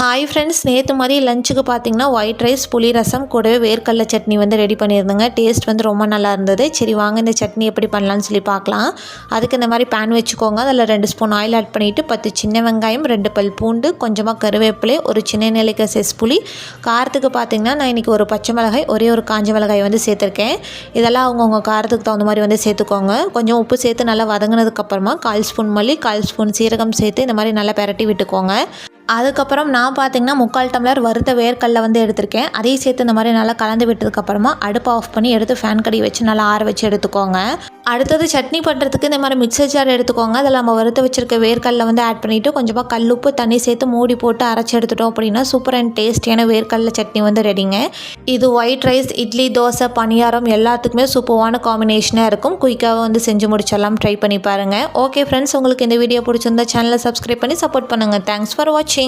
Hi friends, நேற்று மாதிரி லஞ்சுக்கு பார்த்தீங்கன்னா ஒயிட் ரைஸ், புளி ரசம் கூடவே வேர்க்கடலை சட்னி வந்து ரெடி பண்ணியிருந்தேங்க. டேஸ்ட் வந்து ரொம்ப நல்லா இருந்தது. சரி வாங்க இந்த சட்னி எப்படி பண்ணலான்னு சொல்லி பார்க்கலாம். அதுக்கு இந்த மாதிரி பேன் வச்சுக்கோங்க. அதில் 2 ஸ்பூன் ஆயில் ஆட் பண்ணிவிட்டு 10 சின்ன வெங்காயம், 2 பல் பூண்டு, கொஞ்சமாக கருவேப்பிலை, ஒரு சின்ன நெல்லிக்காய் சைஸ் புளி, காரத்துக்கு பார்த்தீங்கன்னா நான் இன்றைக்கி ஒரு பச்சை மிளகாய், ஒரே ஒரு காஞ்ச மிளகாய் வந்து சேர்த்துருக்கேன். இதெல்லாம் அவங்கவுங்க காரத்துக்கு தகுந்த மாதிரி வந்து சேர்த்துக்கோங்க. கொஞ்சம் உப்பு சேர்த்து நல்லா வதங்கினதுக்கப்புறமா 1/4 ஸ்பூன் மல்லி, 1/4 ஸ்பூன் சீரகம் சேர்த்து இந்த மாதிரி நல்லா பெரட்டி விட்டுக்கோங்க. அதுக்கப்புறம் நான் பார்த்தீங்கன்னா 3/4 டம்ளர் வறுத்த வேர்க்கடலை வந்து எடுத்திருக்கேன். அதையும் சேர்த்து இந்த மாதிரி நல்லா கலந்து விட்டதுக்கப்புறமா அடுப்பை ஆஃப் பண்ணி எடுத்து ஃபேன் கடி வச்சு நல்லா ஆற வச்சு எடுத்துக்கோங்க. அடுத்தது சட்னி பண்ணுறதுக்கு இந்த மாதிரி மிக்சர் ஜார் எடுத்துக்கோங்க. அதில் நம்ம வறுத்து வச்சுருக்க வேர்க்கடலை வந்து ஆட் பண்ணிவிட்டு கொஞ்சமாக கல்லுப்பு தண்ணி சேர்த்து மூடி போட்டு அரைச்சி எடுத்துட்டோம் அப்படின்னா சூப்பர் அண்ட் டேஸ்டியான வேர்க்கடலை சட்னி வந்து ரெடிங்க. இது ஒயிட் ரைஸ், இட்லி, தோசை, பணியாரம் எல்லாத்துக்குமே சூப்பரான காம்பினேஷனாக இருக்கும். குயிக்காக வந்து செஞ்சு முடிச்சிடலாம். ட்ரை பண்ணி பாருங்கள். ஓகே ஃப்ரெண்ட்ஸ், உங்களுக்கு இந்த வீடியோ பிடிச்சிருந்தா சேனலை சப்ஸ்கிரைப் பண்ணி சப்போர்ட் பண்ணுங்கள். தேங்க்ஸ் ஃபார் வாட்சிங்.